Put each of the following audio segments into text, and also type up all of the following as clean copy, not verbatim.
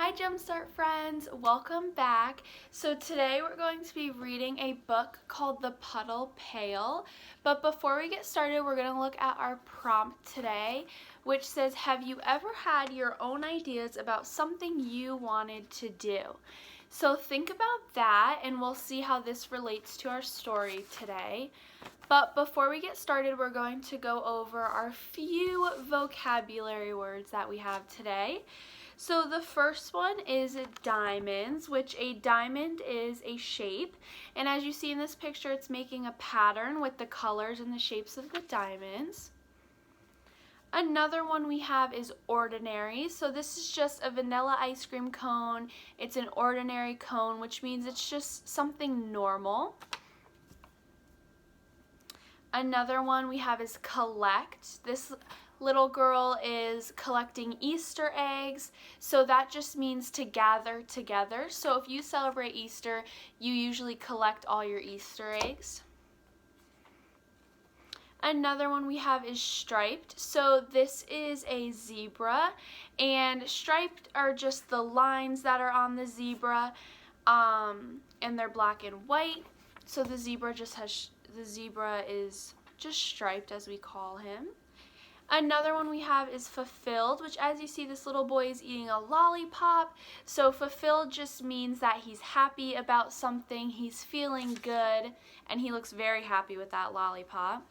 Hi Jumpstart friends, welcome back. So today we're going to be reading a book called The Puddle Pail. But before we get started, we're going to look at our prompt today, which says, have you ever had your own ideas about something you wanted to do? So think about that and we'll see how this relates to our story today. But before we get started, we're going to go over our few vocabulary words that we have today. So the first one is diamonds, which a diamond is a shape. And as you see in this picture, it's making a pattern with the colors and the shapes of the diamonds. Another one we have is ordinary. So this is just a vanilla ice cream cone. It's an ordinary cone, which means it's just something normal. Another one we have is collect. This little girl is collecting Easter eggs, so that just means to gather together. So if you celebrate Easter, you usually collect all your Easter eggs. Another one we have is striped. So this is a zebra, and striped are just the lines that are on the zebra, and they're black and white. So the zebra is just striped, as we call him. Another one we have is fulfilled, which as you see, this little boy is eating a lollipop. So fulfilled just means that he's happy about something, he's feeling good, and he looks very happy with that lollipop.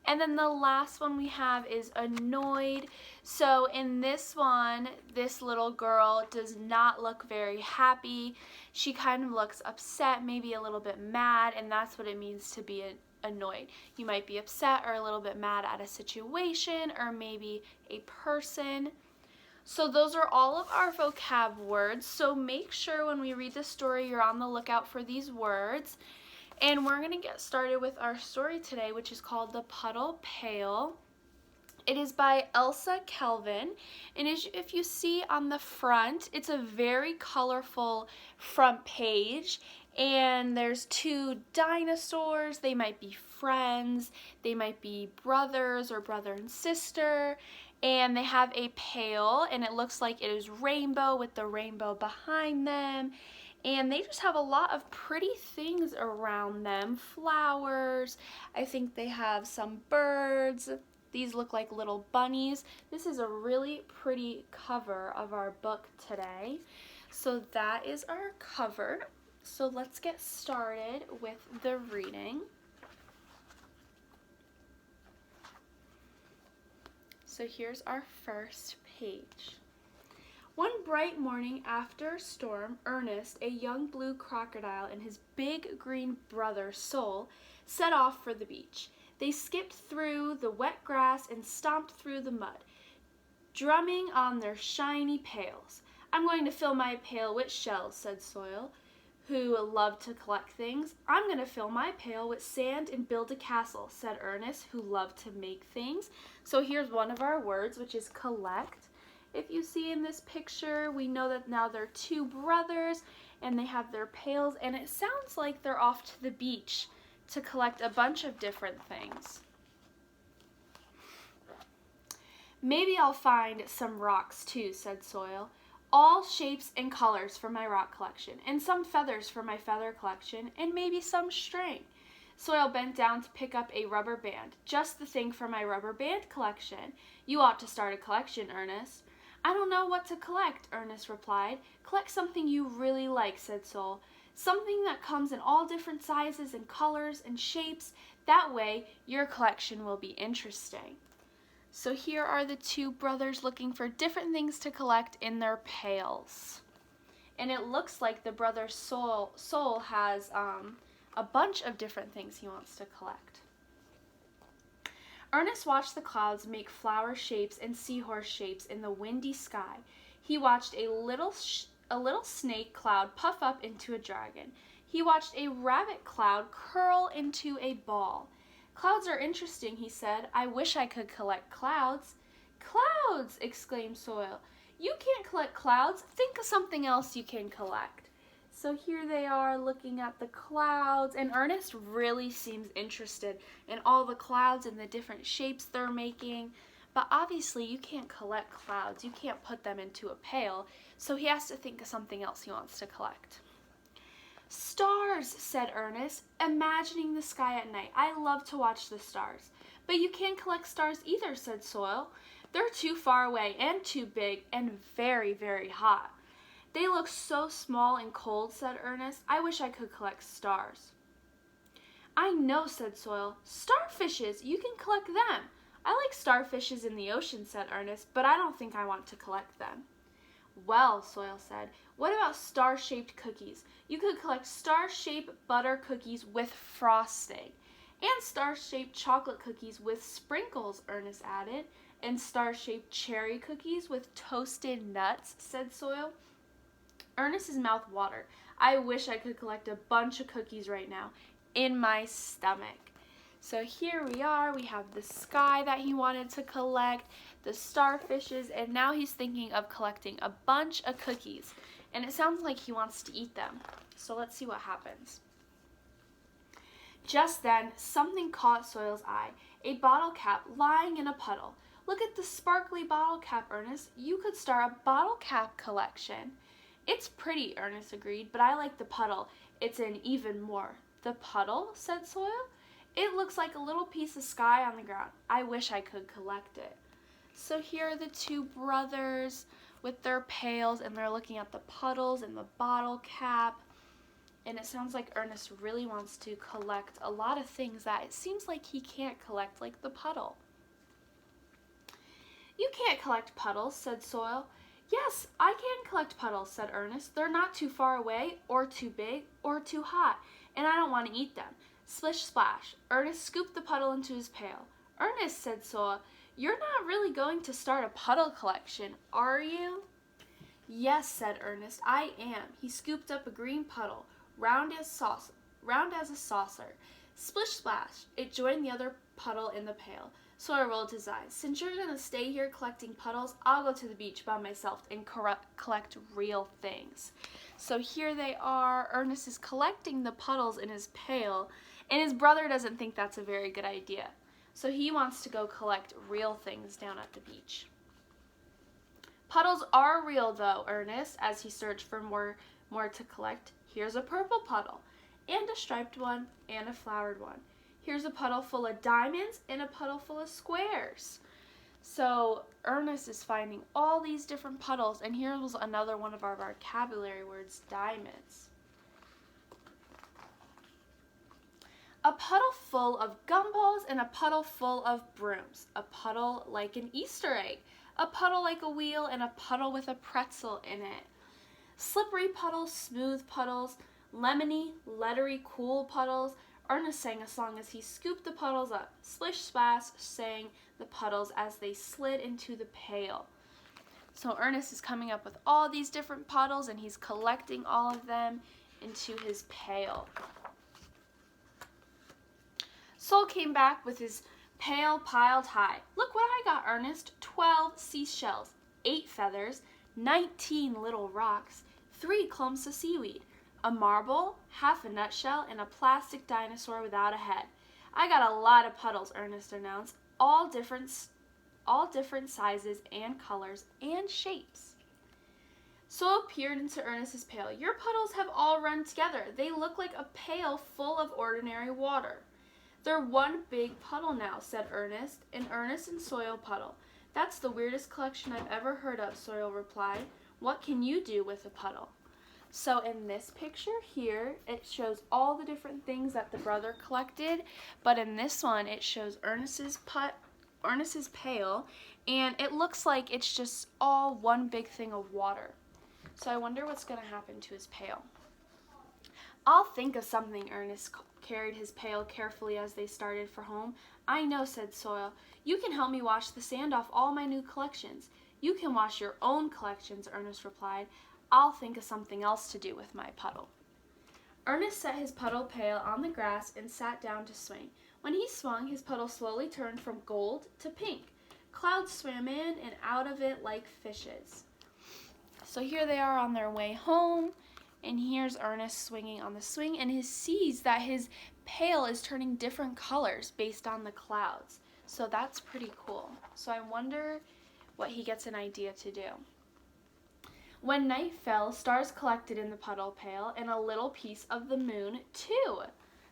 And then the last one we have is annoyed. So in this one, this little girl does not look very happy. She kind of looks upset, maybe a little bit mad, and that's what it means to be annoyed. You might be upset or a little bit mad at a situation or maybe a person. So those are all of our vocab words. So make sure when we read the story, you're on the lookout for these words. And we're going to get started with our story today, which is called The Puddle Pail. It is by Elsa Kelvin, and if you see on the front, it's a very colorful front page, and there's two dinosaurs. They might be friends, they might be brothers or brother and sister, and they have a pail, and it looks like it is rainbow with the rainbow behind them. And they just have a lot of pretty things around them. Flowers, I think they have some birds. These look like little bunnies. This is a really pretty cover of our book today. So that is our cover. So let's get started with the reading. So here's our first page. One bright morning after a storm, Ernest, a young blue crocodile, and his big green brother, Sol, set off for the beach. They skipped through the wet grass and stomped through the mud, drumming on their shiny pails. I'm going to fill my pail with shells, said Sol, who loved to collect things. I'm going to fill my pail with sand and build a castle, said Ernest, who loved to make things. So here's one of our words, which is collect. If you see in this picture, we know that now they're two brothers and they have their pails, and it sounds like they're off to the beach to collect a bunch of different things. Maybe I'll find some rocks too, said Sol. All shapes and colors for my rock collection, and some feathers for my feather collection, and maybe some string. Sol bent down to pick up a rubber band. Just the thing for my rubber band collection. You ought to start a collection, Ernest. I don't know what to collect, Ernest replied. Collect something you really like, said Sol. Something that comes in all different sizes and colors and shapes. That way, your collection will be interesting. So here are the two brothers looking for different things to collect in their pails. And it looks like the brother Sol has a bunch of different things he wants to collect. Ernest watched the clouds make flower shapes and seahorse shapes in the windy sky. He watched a little snake cloud puff up into a dragon. He watched a rabbit cloud curl into a ball. Clouds are interesting, he said. I wish I could collect clouds. Clouds! Exclaimed Sol. You can't collect clouds. Think of something else you can collect. So here they are looking at the clouds, and Ernest really seems interested in all the clouds and the different shapes they're making. But obviously you can't collect clouds. You can't put them into a pail, so he has to think of something else he wants to collect. Stars, said Ernest, imagining the sky at night. I love to watch the stars. But you can't collect stars either, said Soil. They're too far away and too big and very, very hot. They look so small and cold, said Ernest. I wish I could collect stars. I know, said Soil. Starfishes, you can collect them. I like starfishes in the ocean, said Ernest, but I don't think I want to collect them. Well, Soil said, what about star-shaped cookies? You could collect star-shaped butter cookies with frosting. And star-shaped chocolate cookies with sprinkles, Ernest added. And star-shaped cherry cookies with toasted nuts, said Soil. Ernest's mouth watered. I wish I could collect a bunch of cookies right now in my stomach. So here we are. We have the sky that he wanted to collect, the starfishes, and now he's thinking of collecting a bunch of cookies. And it sounds like he wants to eat them. So let's see what happens. Just then, something caught Soil's eye, a bottle cap lying in a puddle. Look at the sparkly bottle cap, Ernest. You could start a bottle cap collection. It's pretty, Ernest agreed, but I like the puddle. It's an even more. The puddle, said Soil. It looks like a little piece of sky on the ground. I wish I could collect it. So here are the two brothers with their pails, and they're looking at the puddles and the bottle cap. And it sounds like Ernest really wants to collect a lot of things that it seems like he can't collect, like the puddle. You can't collect puddles, said Soil. Yes, I can collect puddles, said Ernest. They're not too far away, or too big, or too hot, and I don't want to eat them. Splish splash. Ernest scooped the puddle into his pail. Ernest, said Soil, you're not really going to start a puddle collection, are you? Yes, said Ernest, I am. He scooped up a green puddle, round as a saucer. Splish splash. It joined the other puddle in the pail. Sawyer rolled his eyes. Since you're going to stay here collecting puddles, I'll go to the beach by myself and collect real things. So here they are. Ernest is collecting the puddles in his pail, and his brother doesn't think that's a very good idea. So he wants to go collect real things down at the beach. Puddles are real, though, Ernest, as he searched for more to collect. Here's a purple puddle, and a striped one, and a flowered one. Here's a puddle full of diamonds and a puddle full of squares. So Ernest is finding all these different puddles, and here's another one of our vocabulary words, diamonds. A puddle full of gumballs and a puddle full of brooms. A puddle like an Easter egg. A puddle like a wheel and a puddle with a pretzel in it. Slippery puddles, smooth puddles, lemony, lettery, cool puddles. Ernest sang a song as he scooped the puddles up. Splish splash sang the puddles as they slid into the pail. So Ernest is coming up with all these different puddles, and he's collecting all of them into his pail. Sol came back with his pail piled high. Look what I got, Ernest. 12 seashells, 8 feathers, 19 little rocks, 3 clumps of seaweed, a marble, half a nutshell, and a plastic dinosaur without a head. I got a lot of puddles, Ernest announced, all different sizes and colors and shapes. Sol peered into Ernest's pail. Your puddles have all run together. They look like a pail full of ordinary water. They're one big puddle now, said Ernest, an Ernest and Soil puddle. That's the weirdest collection I've ever heard of, Soil replied. What can you do with a puddle? So in this picture here, it shows all the different things that the brother collected, but in this one, it shows Ernest's pail, and it looks like it's just all one big thing of water. So I wonder what's going to happen to his pail. I'll think of something, Ernest carried his pail carefully as they started for home. I know, said Soil. You can help me wash the sand off all my new collections. You can wash your own collections, Ernest replied. I'll think of something else to do with my puddle. Ernest set his puddle pail on the grass and sat down to swing. When he swung, his puddle slowly turned from gold to pink. Clouds swam in and out of it like fishes. So here they are on their way home, and here's Ernest swinging on the swing, and he sees that his pail is turning different colors based on the clouds. So that's pretty cool. So I wonder what he gets an idea to do. When night fell, stars collected in the puddle pail and a little piece of the moon too.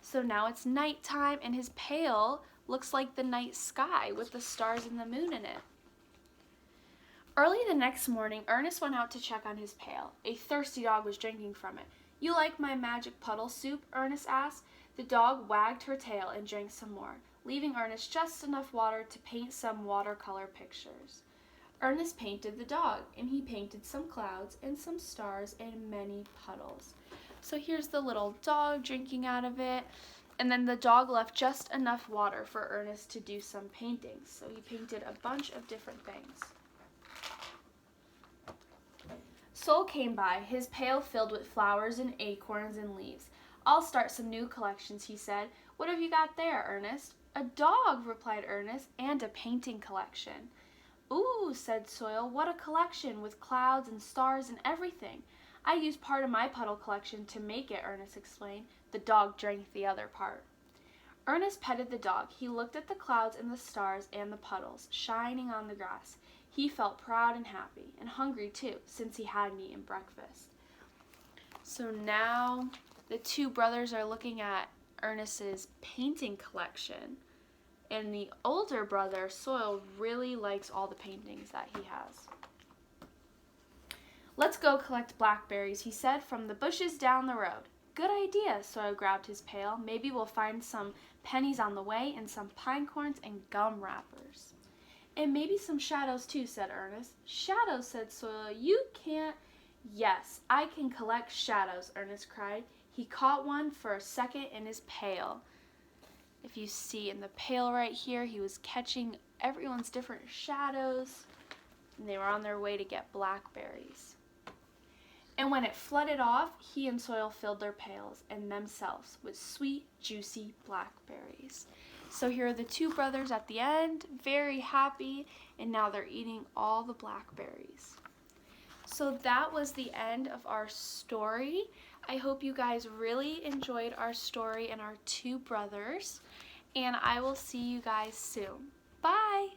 So now it's nighttime and his pail looks like the night sky with the stars and the moon in it. Early the next morning, Ernest went out to check on his pail. A thirsty dog was drinking from it. "You like my magic puddle soup?" Ernest asked. The dog wagged her tail and drank some more, leaving Ernest just enough water to paint some watercolor pictures. Ernest painted the dog, and he painted some clouds and some stars and many puddles. So here's the little dog drinking out of it, and then the dog left just enough water for Ernest to do some paintings. So he painted a bunch of different things. Sol came by, his pail filled with flowers and acorns and leaves. "I'll start some new collections," he said. "What have you got there, Ernest?" "A dog," replied Ernest, "and a painting collection." "Ooh," said Sol, "what a collection, with clouds and stars and everything." "I used part of my puddle collection to make it," Ernest explained. The dog drank the other part. Ernest petted the dog. He looked at the clouds and the stars and the puddles shining on the grass. He felt proud and happy, and hungry too, since he hadn't eaten breakfast. So now the two brothers are looking at Ernest's painting collection. And the older brother, Sol, really likes all the paintings that he has. "Let's go collect blackberries," he said, "from the bushes down the road." "Good idea." Sol grabbed his pail. "Maybe we'll find some pennies on the way and some pine cones and gum wrappers." "And maybe some shadows too," said Ernest. "Shadows," said Sol. "You can't—" "Yes, I can collect shadows," Ernest cried. He caught one for a second in his pail. If you see in the pail right here, he was catching everyone's different shadows, and they were on their way to get blackberries. And when it flooded off, he and Sol filled their pails and themselves with sweet, juicy blackberries. So here are the two brothers at the end, very happy, and now they're eating all the blackberries. So that was the end of our story. I hope you guys really enjoyed our story and our two brothers, and I will see you guys soon. Bye!